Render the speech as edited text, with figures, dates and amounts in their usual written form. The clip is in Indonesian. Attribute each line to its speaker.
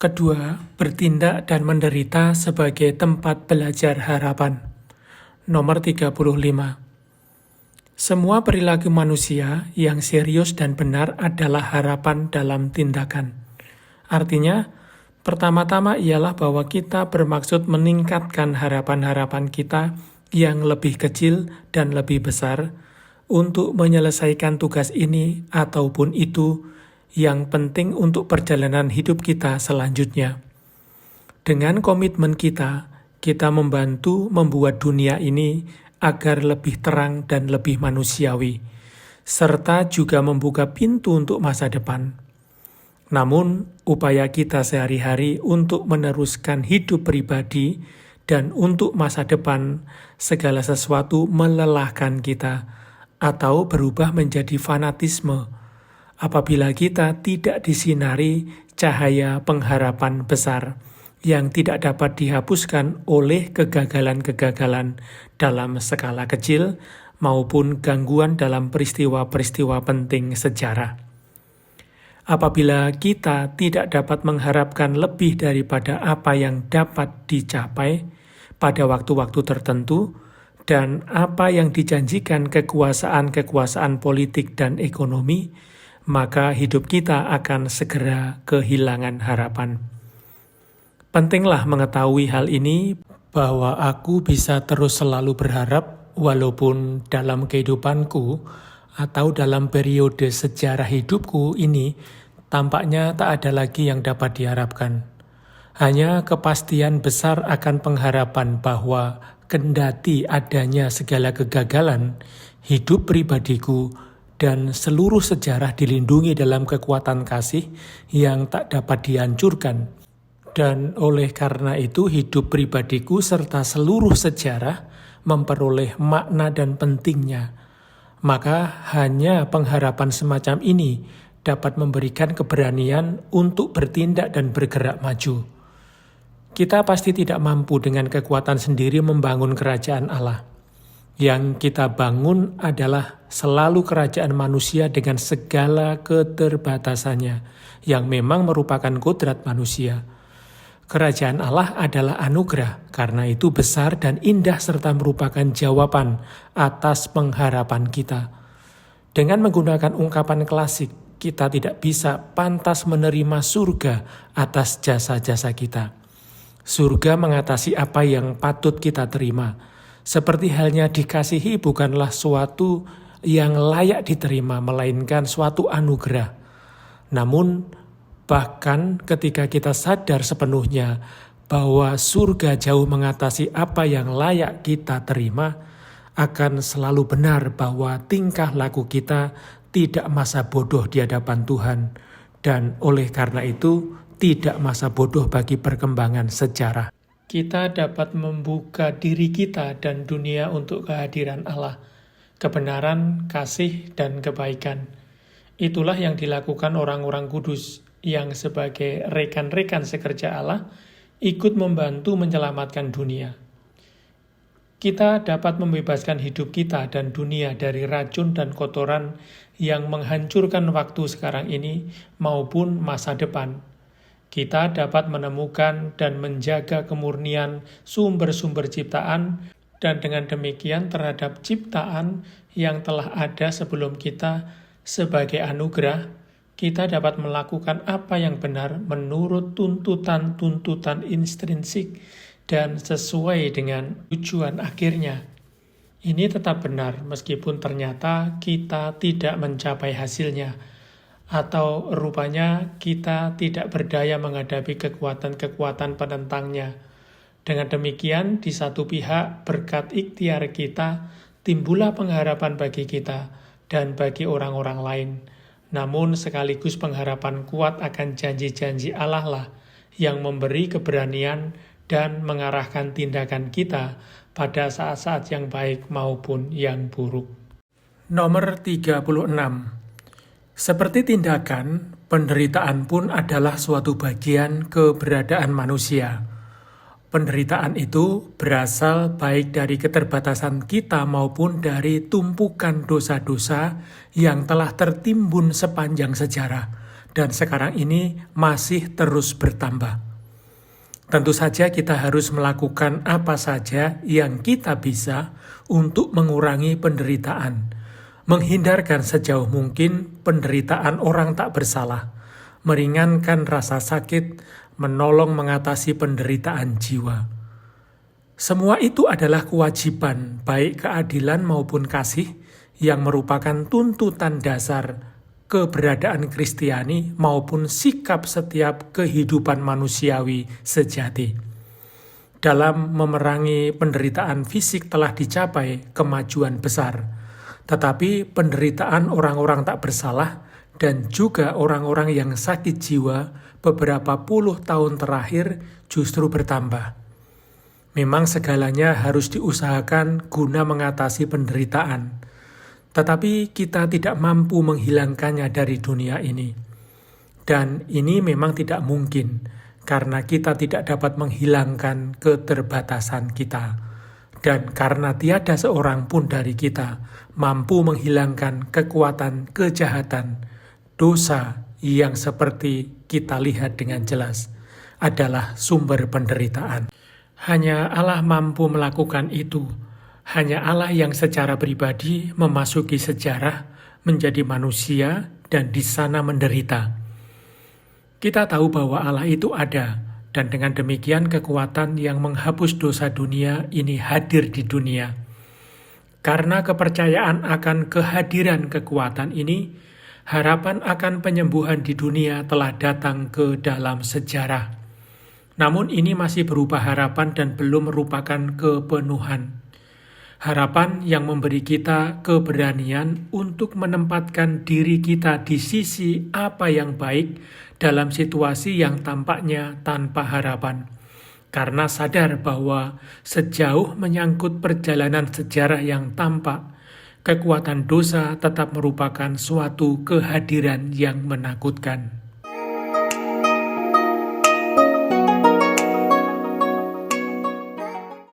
Speaker 1: Kedua, bertindak dan menderita sebagai tempat belajar harapan. Nomor 35. Semua perilaku manusia yang serius dan benar adalah harapan dalam tindakan. Artinya, pertama-tama ialah bahwa kita bermaksud meningkatkan harapan-harapan kita yang lebih kecil dan lebih besar untuk menyelesaikan tugas ini ataupun itu yang penting untuk perjalanan hidup kita selanjutnya. Dengan komitmen kita membantu membuat dunia ini agar lebih terang dan lebih manusiawi, serta juga membuka pintu untuk masa depan. Namun, upaya kita sehari-hari untuk meneruskan hidup pribadi dan untuk masa depan, segala sesuatu melelahkan kita atau berubah menjadi fanatisme apabila kita tidak disinari cahaya pengharapan besar yang tidak dapat dihapuskan oleh kegagalan-kegagalan dalam skala kecil maupun gangguan dalam peristiwa-peristiwa penting sejarah. Apabila kita tidak dapat mengharapkan lebih daripada apa yang dapat dicapai pada waktu-waktu tertentu, dan apa yang dijanjikan kekuasaan-kekuasaan politik dan ekonomi, maka hidup kita akan segera kehilangan harapan. Pentinglah mengetahui hal ini, bahwa aku bisa terus selalu berharap walaupun dalam kehidupanku atau dalam periode sejarah hidupku ini tampaknya tak ada lagi yang dapat diharapkan. Hanya kepastian besar akan pengharapan bahwa kendati adanya segala kegagalan, hidup pribadiku dan seluruh sejarah dilindungi dalam kekuatan kasih yang tak dapat dihancurkan. Dan oleh karena itu hidup pribadiku serta seluruh sejarah memperoleh makna dan pentingnya. Maka hanya pengharapan semacam ini dapat memberikan keberanian untuk bertindak dan bergerak maju. Kita pasti tidak mampu dengan kekuatan sendiri membangun kerajaan Allah. Yang kita bangun adalah selalu kerajaan manusia dengan segala keterbatasannya, yang memang merupakan kodrat manusia. Kerajaan Allah adalah anugerah, karena itu besar dan indah serta merupakan jawaban atas pengharapan kita. Dengan menggunakan ungkapan klasik, kita tidak bisa pantas menerima surga atas jasa-jasa kita. Surga mengatasi apa yang patut kita terima. Seperti halnya dikasihi bukanlah suatu yang layak diterima, melainkan suatu anugerah. Namun, bahkan ketika kita sadar sepenuhnya bahwa surga jauh mengatasi apa yang layak kita terima, akan selalu benar bahwa tingkah laku kita tidak masa bodoh di hadapan Tuhan, dan oleh karena itu tidak masa bodoh bagi perkembangan sejarah. Kita dapat membuka diri kita dan dunia untuk kehadiran Allah, kebenaran, kasih, dan kebaikan. Itulah yang dilakukan orang-orang kudus yang sebagai rekan-rekan sekerja Allah ikut membantu menyelamatkan dunia. Kita dapat membebaskan hidup kita dan dunia dari racun dan kotoran yang menghancurkan waktu sekarang ini maupun masa depan. Kita dapat menemukan dan menjaga kemurnian sumber-sumber ciptaan, dan dengan demikian terhadap ciptaan yang telah ada sebelum kita sebagai anugerah, kita dapat melakukan apa yang benar menurut tuntutan-tuntutan intrinsik dan sesuai dengan tujuan akhirnya. Ini tetap benar meskipun ternyata kita tidak mencapai hasilnya, atau rupanya kita tidak berdaya menghadapi kekuatan-kekuatan penentangnya. Dengan demikian, di satu pihak berkat ikhtiar kita, timbullah pengharapan bagi kita dan bagi orang-orang lain. Namun sekaligus pengharapan kuat akan janji-janji Allah lah yang memberi keberanian dan mengarahkan tindakan kita pada saat-saat yang baik maupun yang buruk. Nomor 36. Seperti tindakan, penderitaan pun adalah suatu bagian keberadaan manusia. Penderitaan itu berasal baik dari keterbatasan kita maupun dari tumpukan dosa-dosa yang telah tertimbun sepanjang sejarah, dan sekarang ini masih terus bertambah. Tentu saja kita harus melakukan apa saja yang kita bisa untuk mengurangi penderitaan, menghindarkan sejauh mungkin penderitaan orang tak bersalah, meringankan rasa sakit, menolong mengatasi penderitaan jiwa. Semua itu adalah kewajiban, baik keadilan maupun kasih, yang merupakan tuntutan dasar keberadaan Kristiani maupun sikap setiap kehidupan manusiawi sejati. Dalam memerangi penderitaan fisik telah dicapai kemajuan besar, tetapi penderitaan orang-orang tak bersalah dan juga orang-orang yang sakit jiwa beberapa puluh tahun terakhir justru bertambah. Memang segalanya harus diusahakan guna mengatasi penderitaan, tetapi kita tidak mampu menghilangkannya dari dunia ini. Dan ini memang tidak mungkin, karena kita tidak dapat menghilangkan keterbatasan kita. Dan karena tiada seorang pun dari kita mampu menghilangkan kekuatan kejahatan, dosa yang seperti kita lihat dengan jelas adalah sumber penderitaan. Hanya Allah mampu melakukan itu. Hanya Allah yang secara pribadi memasuki sejarah, menjadi manusia, dan di sana menderita. Kita tahu bahwa Allah itu ada, dan dengan demikian kekuatan yang menghapus dosa dunia ini hadir di dunia. Karena kepercayaan akan kehadiran kekuatan ini, harapan akan penyembuhan di dunia telah datang ke dalam sejarah. Namun ini masih berupa harapan dan belum merupakan kepenuhan. Harapan yang memberi kita keberanian untuk menempatkan diri kita di sisi apa yang baik dalam situasi yang tampaknya tanpa harapan. Karena sadar bahwa sejauh menyangkut perjalanan sejarah yang tampak, kekuatan dosa tetap merupakan suatu kehadiran yang menakutkan.